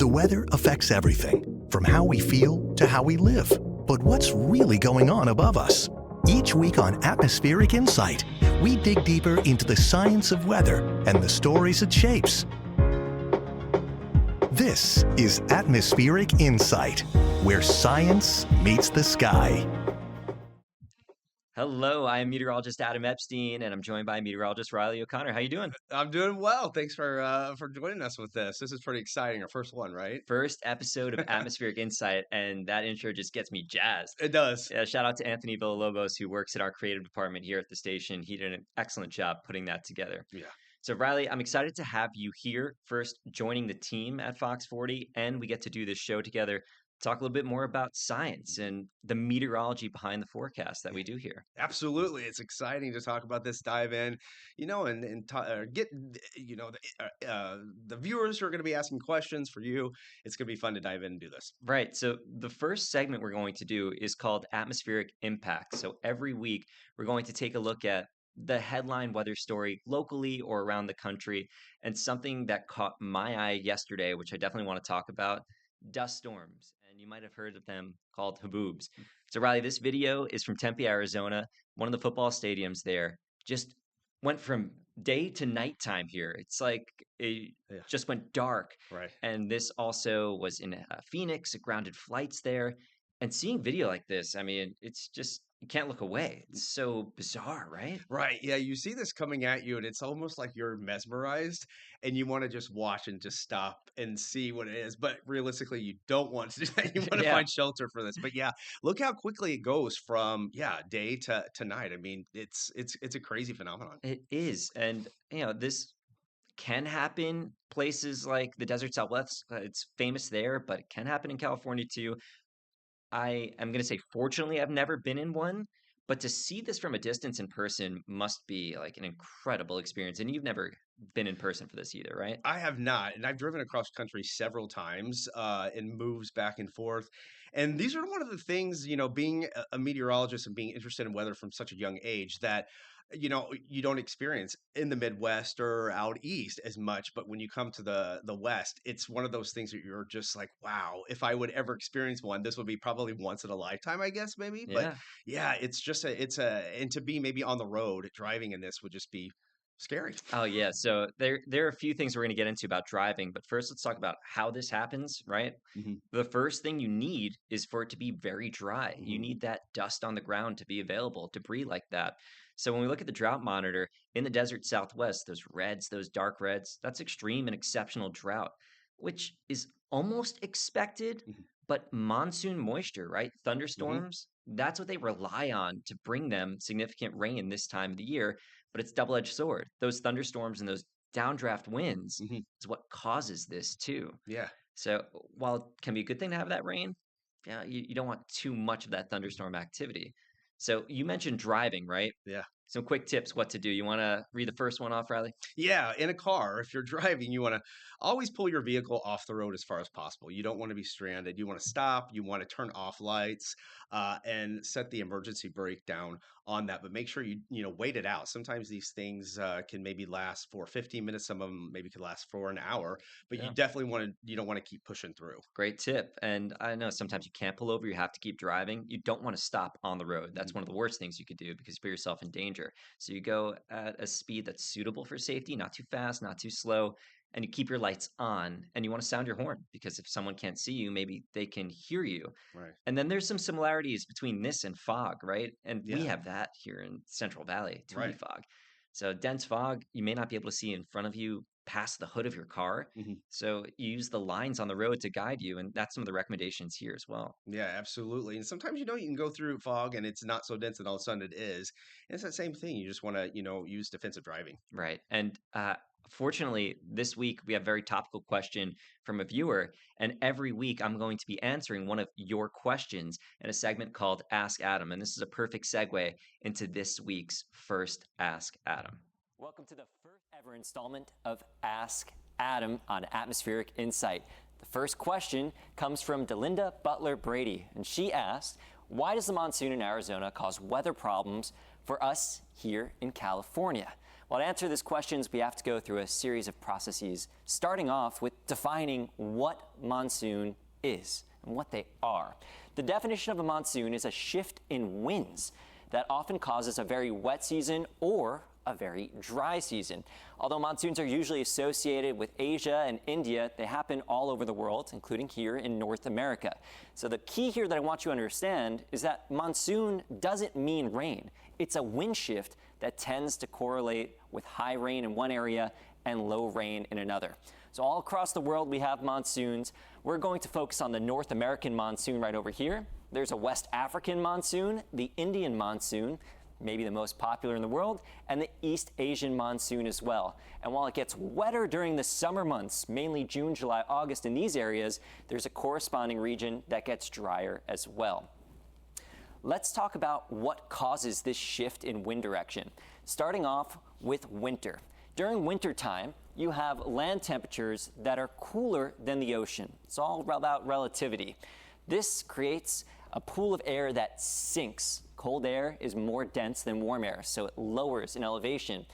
The weather affects everything, from how we feel to how we live. But what's really going on above us? Each week on Atmospheric Insight, we dig deeper into the science of weather and the stories it shapes. This is Atmospheric Insight, where science meets the sky. Hello, I am meteorologist Adam Epstein, and I'm joined by meteorologist Riley O'Connor. How you doing? I'm doing well. Thanks for joining us with this. This is pretty exciting. Our first one, right? First episode of Atmospheric Insight, and that intro just gets me jazzed. It does. Yeah, shout out to Anthony Villalobos, who works at our creative department here at the station. He did an excellent job putting that together. Yeah. So, Riley, I'm excited to have you here, first joining the team at Fox 40, and we get to do this show together. Talk a little bit more about science and the meteorology behind the forecast that we do here. Absolutely. It's exciting to talk about this, dive in, get, the viewers who are going to be asking questions for you. It's going to be fun to dive in and do this. Right. So the first segment we're going to do is called Atmospheric Impact. So every week we're going to take a look at the headline weather story locally or around the country. And something that caught my eye yesterday, which I definitely want to talk about, dust storms. And you might have heard of them called haboobs. So Riley, this video is from Tempe, Arizona. One of the football stadiums there just went from day to nighttime here. It's like it just went dark. Right. And this also was in Phoenix. It grounded flights there. And seeing video like this, I mean, it's just, you can't look away. It's so bizarre, right? Right. Yeah. You see this coming at you, and it's almost like you're mesmerized and you want to just watch and just stop and see what it is. But realistically, you don't want to do that. You want to Yeah. find shelter for this. But yeah, look how quickly it goes from day to night. I mean, it's a crazy phenomenon. It is. And, this can happen places like the desert Southwest. It's famous there, but it can happen in California too. I am going to say, fortunately, I've never been in one, but to see this from a distance in person must be like an incredible experience. And you've never been in person for this either, right? I have not, and I've driven across country several times in moves back and forth. And these are one of the things, being a meteorologist and being interested in weather from such a young age that, you don't experience in the Midwest or out east as much. But when you come to the West, it's one of those things that you're just like, wow, if I would ever experience one, this would be probably once in a lifetime, I guess, maybe. But Yeah. yeah, and to be maybe on the road driving in this would just be scary. Oh, yeah. So there are a few things we're going to get into about driving, but first let's talk about how this happens, right? Mhm. The first thing you need is for it to be very dry. You Mhm. need that dust on the ground to be available, debris like that. So when we look at the drought monitor in the desert Southwest, those reds, those dark reds, that's extreme and exceptional drought, which is almost expected, Mhm. but monsoon moisture, right? Mhm. Thunderstorms, that's what they rely on to bring them significant rain this time of the year. But it's double-edged sword. Those thunderstorms and those downdraft winds Mhm. is what causes this too. Yeah. So while it can be a good thing to have that rain, yeah, you don't want too much of that thunderstorm activity. So you mentioned driving, right? Yeah. Some quick tips what to do. You want to read the first one off, Riley? Yeah, in a car, if you're driving, you want to always pull your vehicle off the road as far as possible. You don't want to be stranded. You want to stop. You want to turn off lights and set the emergency brake down on that. But make sure you wait it out. Sometimes these things can maybe last for 15 minutes. Some of them maybe could last for an hour. But Yeah. you don't want to keep pushing through. Great tip. And I know sometimes you can't pull over, you have to keep driving. You don't want to stop on the road. That's Mhm. one of the worst things you could do because you put yourself in danger. So you go at a speed that's suitable for safety, not too fast, not too slow, and you keep your lights on and you want to sound your horn because if someone can't see you, maybe they can hear you. Right. And then there's some similarities between this and fog, right? And we Yeah. have that here in Central Valley, Tule Right. fog. So dense fog, you may not be able to see in front of you past the hood of your car. Mhm. So you use the lines on the road to guide you, and that's some of the recommendations here as well. Yeah, absolutely. And sometimes you can go through fog and it's not so dense, and all of a sudden it is. And it's that same thing. You just want to use defensive driving. Right. And fortunately, this week we have a very topical question from a viewer. And every week I'm going to be answering one of your questions in a segment called Ask Adam. And this is a perfect segue into this week's first Ask Adam. Welcome to the first ever installment of Ask Adam on Atmospheric Insight. The first question comes from Delinda Butler Brady, and she asked, why does the monsoon in Arizona cause weather problems for us here in California? Well, to answer these questions, we have to go through a series of processes, starting off with defining what monsoon is and what they are. The definition of a monsoon is a shift in winds that often causes a very wet season or a very dry season. Although monsoons are usually associated with Asia and India, they happen all over the world, including here in North America. So the key here that I want you to understand is that monsoon doesn't mean rain. It's a wind shift that tends to correlate with high rain in one area and low rain in another. So all across the world we have monsoons. We're going to focus on the North American monsoon right over here. There's a West African monsoon, the Indian monsoon, maybe the most popular in the world, and the East Asian monsoon as well. And while it gets wetter during the summer months, mainly June, July, August in these areas, there's a corresponding region that gets drier as well. Let's talk about what causes this shift in wind direction. Starting off with winter. During winter time, you have land temperatures that are cooler than the ocean. It's all about relativity. This creates a pool of air that sinks. Cold air is more dense than warm air, so it lowers in elevation.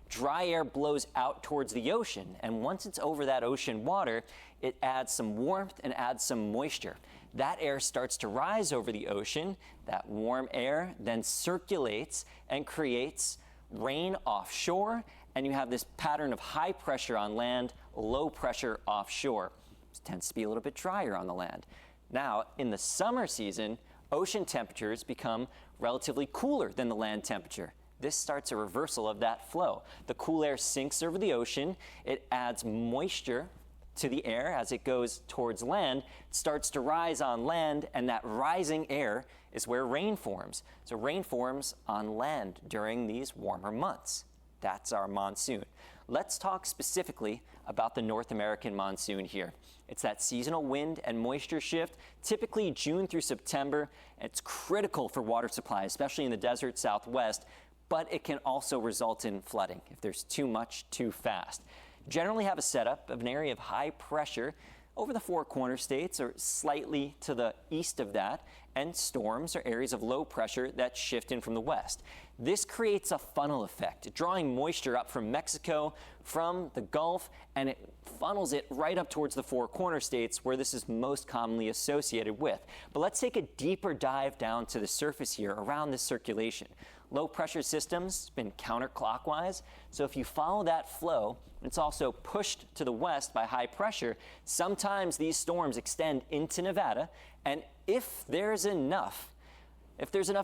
Dry air blows out towards the ocean, and once it's over that ocean water, it adds some warmth and adds some moisture. That air starts to rise over the ocean. That warm air then circulates and creates rain offshore, and you have this pattern of high pressure on land, low pressure offshore. It tends to be a little bit drier on the land. Now, in the summer season, ocean temperatures become relatively cooler than the land temperature. This starts a reversal of that flow. The cool air sinks over the ocean. It adds moisture to the air as it goes towards land. It starts to rise on land, and that rising air is where rain forms. So rain forms on land during these warmer months. That's our monsoon. Let's talk specifically about the North American monsoon here. It's that seasonal wind and moisture shift, typically June through September. It's critical for water supply, especially in the desert Southwest, but it can also result in flooding if there's too much too fast. Generally have a setup of an area of high pressure over the Four Corner states or slightly to the east of that, and storms or areas of low pressure that shift in from the west. This creates a funnel effect, drawing moisture up from Mexico, from the Gulf, and it funnels it right up towards the Four Corner states where this is most commonly associated with. But let's take a deeper dive down to the surface here around this circulation. Low pressure systems spin counterclockwise, so if you follow that flow, it's also pushed to the west by high pressure. Sometimes these storms extend into Nevada, and if there's enough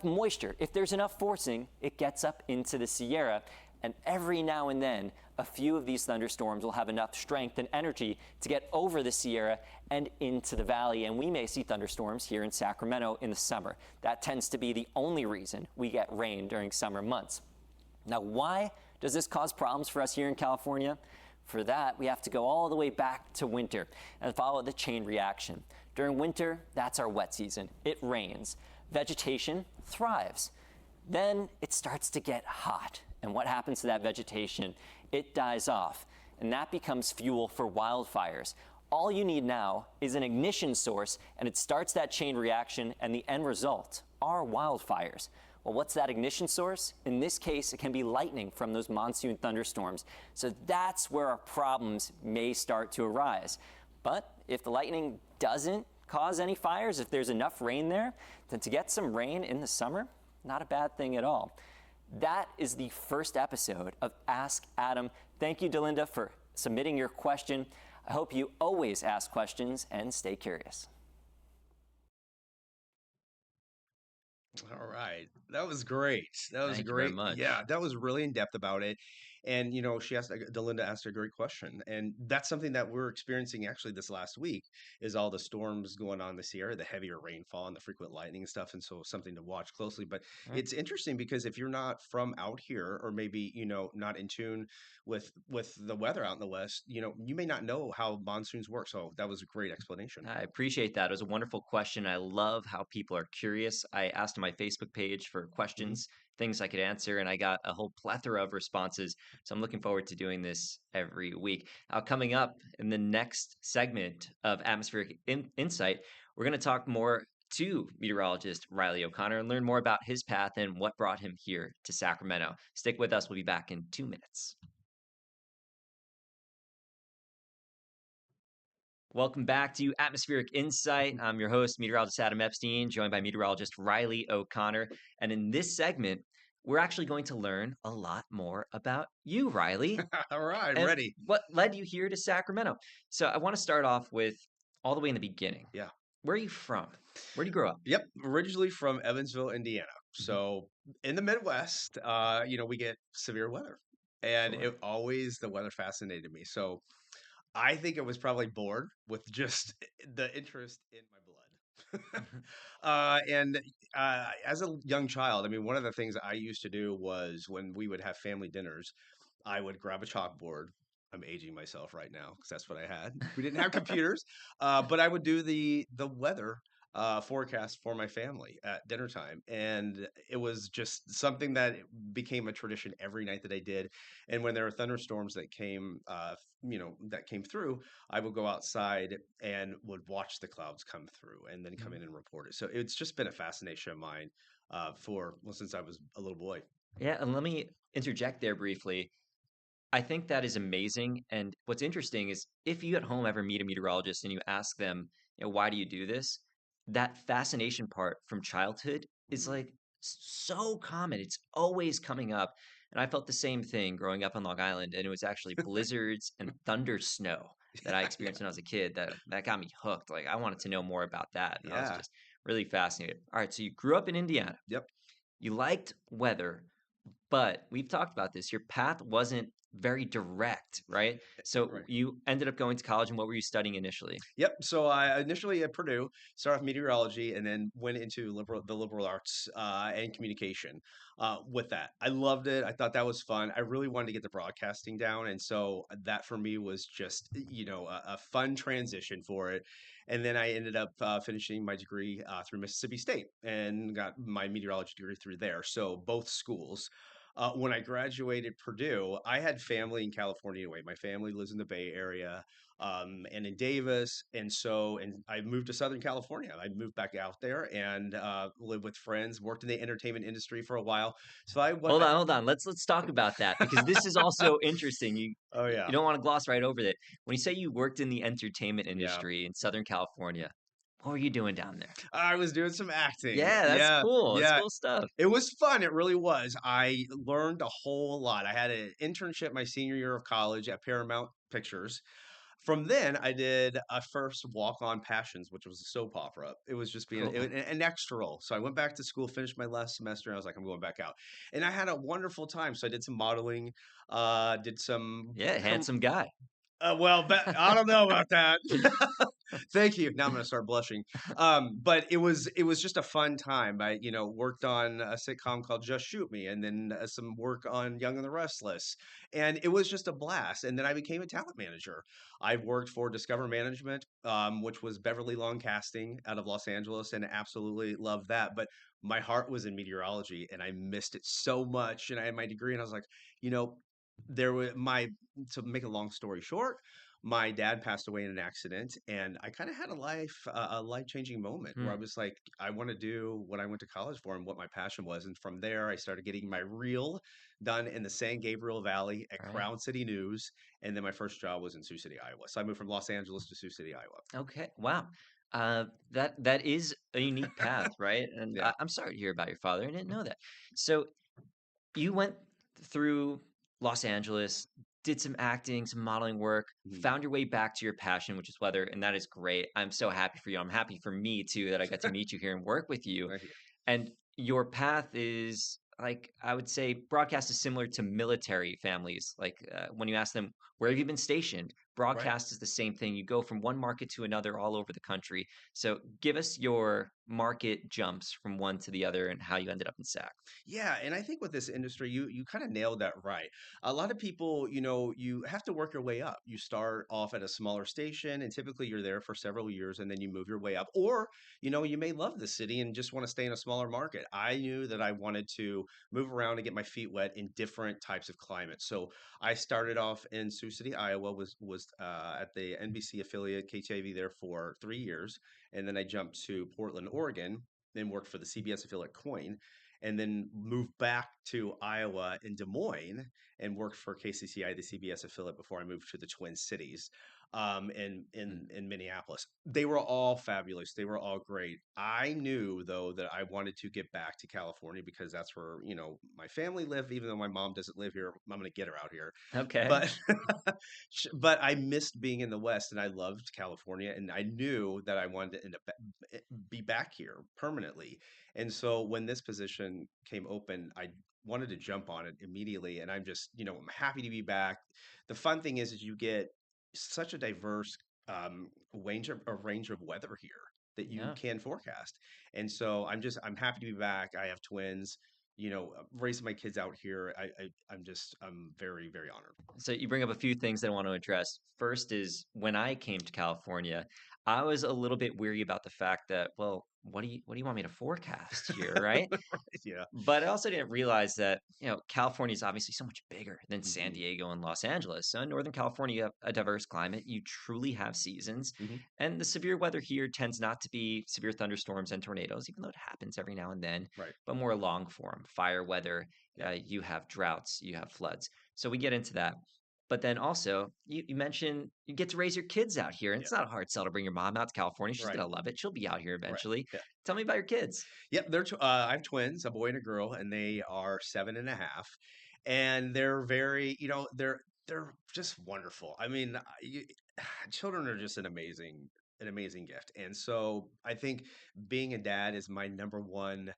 moisture, if there's enough forcing, it gets up into the Sierra, and every now and then a few of these thunderstorms will have enough strength and energy to get over the Sierra and into the valley, and we may see thunderstorms here in Sacramento in the summer. That tends to be the only reason we get rain during summer months. Now, why does this cause problems for us here in California? For that, we have to go all the way back to winter and follow the chain reaction. During winter, that's our wet season. It rains. Vegetation thrives. Then it starts to get hot. And what happens to that vegetation? It dies off. And that becomes fuel for wildfires. All you need now is an ignition source, and it starts that chain reaction, and the end result are wildfires. Well, what's that ignition source? In this case, it can be lightning from those monsoon thunderstorms. So that's where our problems may start to arise. But if the lightning doesn't cause any fires, if there's enough rain there, then to get some rain in the summer, not a bad thing at all. That is the first episode of Ask Adam. Thank you, Delinda, for submitting your question. I hope you always ask questions and stay curious. All right. That was great. That was Thank you very great. much. Yeah, that was really in depth about it. And, she asked, Delinda asked a great question. And that's something that we're experiencing actually this last week is all the storms going on this year, the heavier rainfall and the frequent lightning and stuff. And so something to watch closely. But it's interesting because if you're not from out here or maybe, not in tune with the weather out in the West, you may not know how monsoons work. So that was a great explanation. I appreciate that. It was a wonderful question. I love how people are curious. I asked on my Facebook page for questions, things I could answer, and I got a whole plethora of responses. So I'm looking forward to doing this every week. Now, coming up in the next segment of Atmospheric Insight, we're going to talk more to meteorologist Riley O'Connor and learn more about his path and what brought him here to Sacramento. Stick with us. We'll be back in 2 minutes. Welcome back to Atmospheric Insight. I'm your host, meteorologist Adam Epstein, joined by meteorologist Riley O'Connor. And in this segment, we're actually going to learn a lot more about you, Riley, All right, and ready. what led you here to Sacramento. So I want to start off with all the way in the beginning. Yeah. Where are you from? Where do you grow up? Yep. Originally from Evansville, Indiana. Mhm. So in the Midwest, we get severe weather. And Sure. the weather fascinated me. So I think I was probably born with just the interest in my blood. Mhm. And as a young child, I mean, one of the things I used to do was when we would have family dinners, I would grab a chalkboard. I'm aging myself right now because that's what I had. We didn't have computers, but I would do the weather forecast for my family at dinner time, and it was just something that became a tradition every night that I did. And when there were thunderstorms that came through, I would go outside and would watch the clouds come through, and then come in and report it. So it's just been a fascination of mine since I was a little boy. Yeah, and let me interject there briefly. I think that is amazing. And what's interesting is if you at home ever meet a meteorologist and you ask them, why do you do this? That fascination part from childhood is Mhm. like so common. It's always coming up. And I felt the same thing growing up on Long Island. And it was actually blizzards and thunder snow that I Yeah, experienced when I was a kid that got me hooked. Like I wanted to know more about that. And I was yeah, just really fascinated. All right. So you grew up in Indiana. yep. You liked weather, but we've talked about this. Your path wasn't very direct, right? So Right. you ended up going to college, and what were you studying initially? Yep. So I initially at Purdue started off meteorology and then went into the liberal arts and communication. With that, I loved it. I thought that was fun. I really wanted to get the broadcasting down, and so that for me was just a fun transition for it. And then I ended up finishing my degree through Mississippi State and got my meteorology degree through there. So both schools. When I graduated Purdue, I had family in California anyway. My family lives in the Bay Area and in Davis. And I moved to Southern California. I moved back out there and lived with friends, worked in the entertainment industry for a while. So I went, Hold on. Let's talk about that because this is also interesting. oh, You yeah. don't want to gloss right over that. When you say you worked in the entertainment Yeah. industry in Southern California, what were you doing down there? I was doing some acting. Yeah, that's Yeah. cool. That's Yeah. cool stuff. It was fun. It really was. I learned a whole lot. I had an internship my senior year of college at Paramount Pictures. From then, I did a first Walk On Passions, which was a soap opera. It was just being Cool. an extra role. So I went back to school, finished my last semester, and I was like, I'm going back out. And I had a wonderful time. So I did some modeling, did some. Yeah, handsome guy. I don't know about that. Thank you. Now I'm going to start blushing. But it was just a fun time. I worked on a sitcom called Just Shoot Me, and then some work on Young and the Restless, and it was just a blast. And then I became a talent manager. I worked for Discover Management, which was Beverly Long Casting out of Los Angeles, and absolutely loved that. But my heart was in meteorology, and I missed it so much. And I had my degree, and I was like, you know, there was my to make a long story short, my dad passed away in an accident, and I kind of had a life-changing moment where I Hmm, was like, I want to do what I went to college for and what my passion was. And from there, I started getting my reel done in the San Gabriel Valley at right. Crown City News, and then my first job was in Sioux City, Iowa. So I moved from Los Angeles to Sioux City, Iowa. Okay. Wow. That is a unique path, right? And Yeah. I'm sorry to hear about your father. I didn't know that. So you went through Los Angeles, did some acting, some modeling work, Mhm. found your way back to your passion, which is weather, and that is great. I'm so happy for you. I'm happy for me too that I got to meet you here and work with you. Thank you. And your path is like I would say broadcast is similar to military families. Like when you ask them where have you been stationed, Right. broadcast is the same thing. You go from one market to another all over the country. So give us your market jumps from one to the other and how you ended up in SAC. Yeah, and I think with this industry, you kind of nailed that right. A lot of people, you have to work your way up. You start off at a smaller station, and typically you're there for several years, and then you move your way up. Or, you may love the city and just want to stay in a smaller market. I knew that I wanted to move around and get my feet wet in different types of climates. So I started off in Sioux City, Iowa, was Meteorologist at the NBC affiliate KTIV there for 3 years. And then I jumped to Portland, Oregon, and worked for the CBS affiliate Coin. And then moved back to Iowa in Des Moines and worked for KCCI, the CBS affiliate, before I moved to the Twin Cities in Minneapolis. They were all fabulous. They were all great. I knew, though, that I wanted to get back to California because that's where, my family live. Even though my mom doesn't live here, I'm going to get her out here. Okay. But but I missed being in the West, and I loved California, and I knew that I wanted to be back here permanently. And so when this position came open, I wanted to jump on it immediately. And I'm just, I'm happy to be back. The fun thing is you get such a diverse range of weather here that you Yeah. can forecast. And so I'm happy to be back. I have twins. Raising my kids out here, I'm very, very honored. So you bring up a few things that I want to address. First is when I came to California, I was a little bit weary about the fact that, well, what do you want me to forecast here, right? Yeah. But I also didn't realize that, California is obviously so much bigger than San Mhm. Diego and Los Angeles. So in Northern California, you have a diverse climate. You truly have seasons. Mhm. And the severe weather here tends not to be severe thunderstorms and tornadoes, even though it happens every now and then, Right. but more long form, fire weather. Yeah. You have droughts, you have floods. So we get into that. But then also, you mentioned you get to raise your kids out here. And Yeah. it's not a hard sell to bring your mom out to California. She's Right. going to love it. She'll be out here Right. eventually. Yeah. Tell me about your kids. Yep, I have twins, a boy and a girl, and they are 7.5, and they're very, they're just wonderful. I mean, children are just an amazing gift, and so I think being a dad is my number one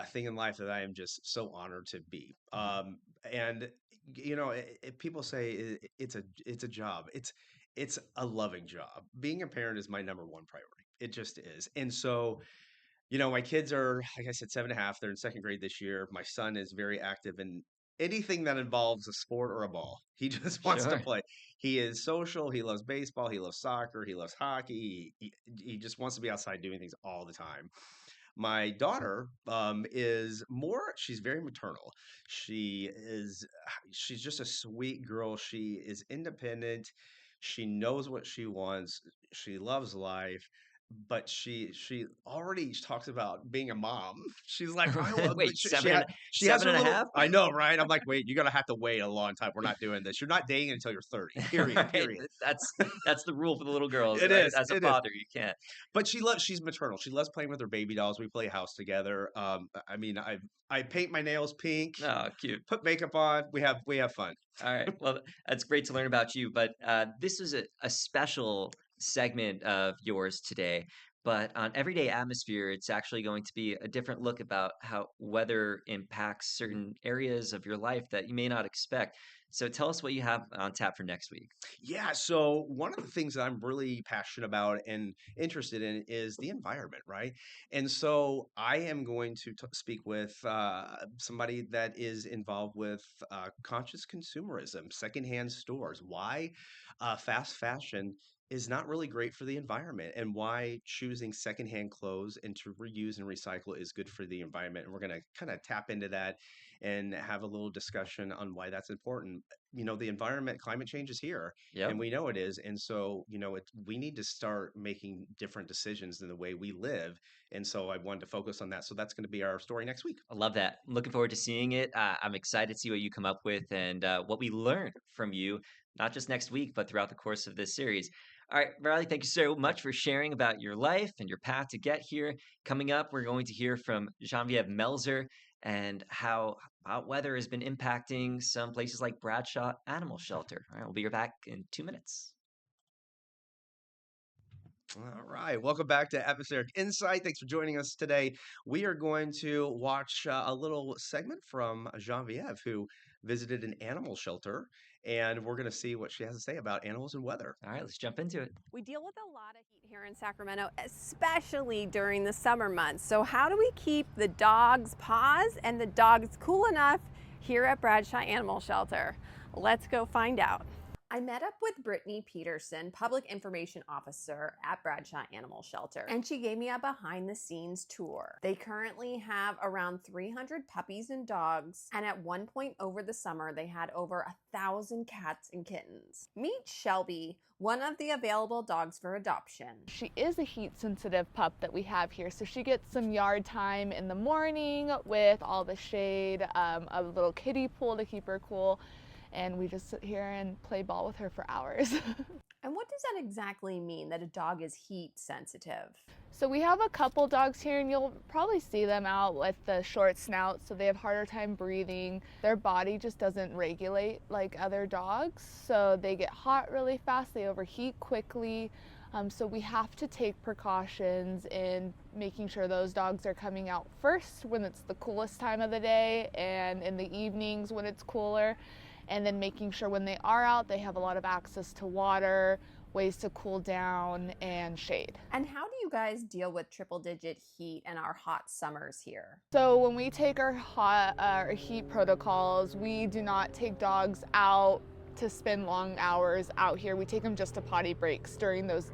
thing in life that I am just so honored to be. And people say it's a job. It's a loving job. Being a parent is my number one priority. It just is, and so. My kids are, like I said, 7.5. They're in second grade this year. My son is very active in anything that involves a sport or a ball. He just wants to Sure. play. He is social. He loves baseball. He loves soccer. He loves hockey. He just wants to be outside doing things all the time. My daughter is more, she's very maternal. She's just a sweet girl. She is independent. She knows what she wants. She loves life. But she already talks about being a mom. She's like, Wait, she has seven her and a little. half? I know, right? I'm like, wait, you're gonna have to wait a long time. We're not doing this. You're not dating until you're 30. Period. Right. Period. That's the rule for the little girls, It right? is. As a It is. father, you can't. But she's maternal. She loves playing with her baby dolls. We play house together. I mean, I paint my nails pink, Oh, cute. put makeup on. We have fun. All right. Well, that's great to learn about you. But this is a special segment of yours today. But on Everyday Atmosphere, it's actually going to be a different look about how weather impacts certain areas of your life that you may not expect. So tell us what you have on tap for next week. Yeah, so one of the things that I'm really passionate about and interested in is the environment, right? And so I am going to speak with somebody that is involved with conscious consumerism, secondhand stores, why fast fashion is not really great for the environment, and why choosing secondhand clothes and to reuse and recycle is good for the environment. And we're going to kind of tap into that and have a little discussion on why that's important. The environment, climate change is here, and Yep. we know it is. And so, we need to start making different decisions in the way we live. And so I wanted to focus on that. So that's going to be our story next week. I love that. I'm looking forward to seeing it. I'm excited to see what you come up with and what we learn from you, not just next week, but throughout the course of this series. All right, Riley, thank you so much for sharing about your life and your path to get here. Coming up, we're going to hear from Genevieve Melzer and how hot weather has been impacting some places like Bradshaw Animal Shelter. All right, we'll be right back in 2 minutes. All right, welcome back to Atmospheric Insight. Thanks for joining us today. We are going to watch a little segment from Genevieve, who visited an animal shelter, and we're going to see what she has to say about animals and weather. All right, let's jump into it. We deal with a lot of heat here in Sacramento, especially during the summer months. So how do we keep the dogs' paws and the dogs cool enough here at Bradshaw Animal Shelter? Let's go find out. I met up with Brittany Peterson, Public Information Officer at Bradshaw Animal Shelter, and she gave me a behind-the-scenes tour. They currently have around 300 puppies and dogs, and at one point over the summer, they had over 1,000 cats and kittens. Meet Shelby, one of the available dogs for adoption. She is a heat-sensitive pup that we have here, so she gets some yard time in the morning with all the shade, a little kiddie pool to keep her cool, and we just sit here and play ball with her for hours. And what does that exactly mean, that a dog is heat sensitive? So we have a couple dogs here, and you'll probably see them out with the short snout, so they have harder time breathing. Their body just doesn't regulate like other dogs, so they get hot really fast, they overheat quickly. So we have to take precautions in making sure those dogs are coming out first when it's the coolest time of the day, and in the evenings when it's cooler. And then making sure when they are out, they have a lot of access to water, ways to cool down, and shade. And how do you guys deal with triple-digit heat and our hot summers here? So when we take our heat protocols, we do not take dogs out to spend long hours out here. We take them just to potty breaks during those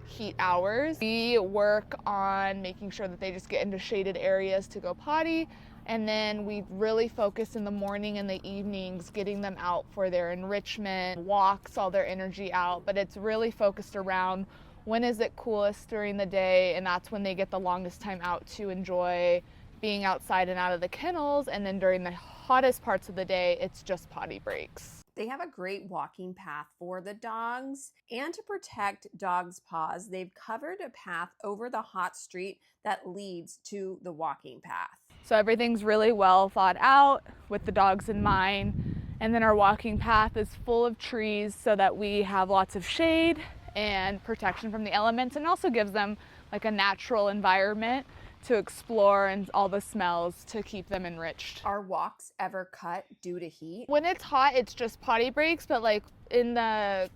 heat hours. We work on making sure that they just get into shaded areas to go potty. And then we really focus in the morning and the evenings, getting them out for their enrichment, walks, all their energy out. But it's really focused around when is it coolest during the day, and that's when they get the longest time out to enjoy being outside and out of the kennels. And then during the hottest parts of the day, it's just potty breaks. They have a great walking path for the dogs, and to protect dogs' paws, they've covered a path over the hot street that leads to the walking path. So everything's really well thought out with the dogs in mind. And then our walking path is full of trees so that we have lots of shade and protection from the elements, and also gives them like a natural environment to explore and all the smells to keep them enriched. Are walks ever cut due to heat? When it's hot, it's just potty breaks, but like in the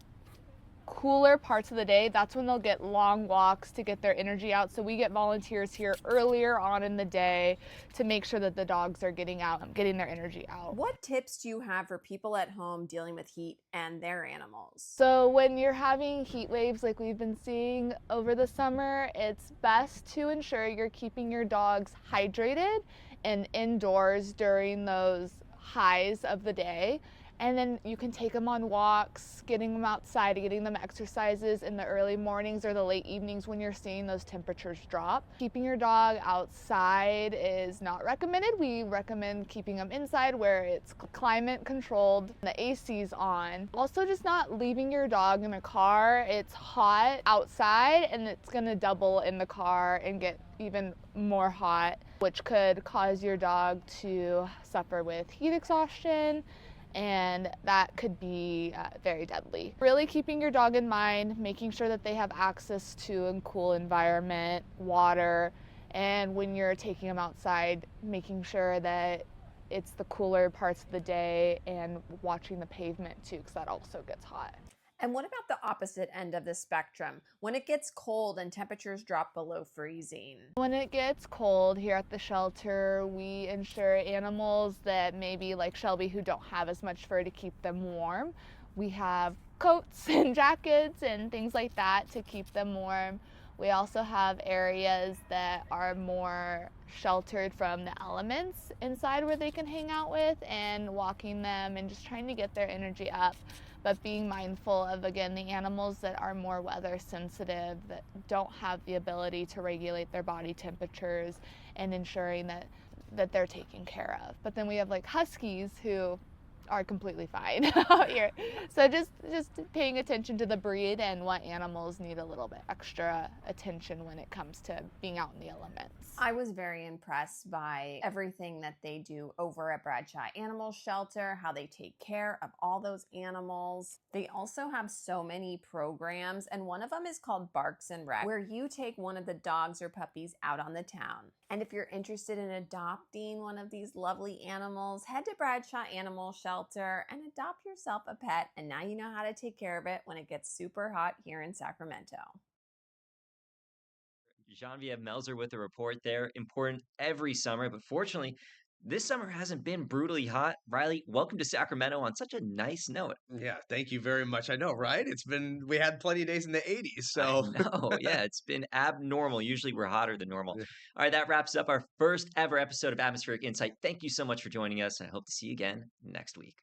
cooler parts of the day, that's when they'll get long walks to get their energy out. So we get volunteers here earlier on in the day to make sure that the dogs are getting out and getting their energy out. What tips do you have for people at home dealing with heat and their animals? So when you're having heat waves like we've been seeing over the summer, it's best to ensure you're keeping your dogs hydrated and indoors during those highs of the day. And then you can take them on walks, getting them outside, getting them exercises in the early mornings or the late evenings when you're seeing those temperatures drop. Keeping your dog outside is not recommended. We recommend keeping them inside where it's climate controlled, the AC's on. Also, just not leaving your dog in a car. It's hot outside and it's gonna double in the car and get even more hot, which could cause your dog to suffer with heat exhaustion, and that could be very deadly. Really keeping your dog in mind, making sure that they have access to a cool environment, water, and when you're taking them outside, making sure that it's the cooler parts of the day, and watching the pavement too, because that also gets hot. And what about the opposite end of the spectrum, when it gets cold and temperatures drop below freezing? When it gets cold here at the shelter, we ensure animals that maybe like Shelby, who don't have as much fur to keep them warm, we have coats and jackets and things like that to keep them warm. We also have areas that are more sheltered from the elements inside where they can hang out with, and walking them and just trying to get their energy up. But being mindful of, again, the animals that are more weather sensitive, that don't have the ability to regulate their body temperatures, and ensuring that they're taken care of. But then we have like huskies who are completely fine out here. So just paying attention to the breed and what animals need a little bit extra attention when it comes to being out in the elements. I was very impressed by everything that they do over at Bradshaw Animal Shelter, how they take care of all those animals. They also have so many programs, and one of them is called Barks and Rec, where you take one of the dogs or puppies out on the town. And if you're interested in adopting one of these lovely animals, head to Bradshaw Animal Shelter and adopt yourself a pet. And now you know how to take care of it when it gets super hot here in Sacramento. Genevieve Melzer with a report there. Important every summer, but fortunately, This summer hasn't been brutally hot. Riley, welcome to Sacramento on such a nice note. Yeah, thank you very much. I know, right? We had plenty of days in the 80s, I so know. Yeah, it's been abnormal. Usually we're hotter than normal. yeah. All right, that wraps up our first ever episode of Atmospheric Insight. Thank you so much for joining us. I hope to see you again next week.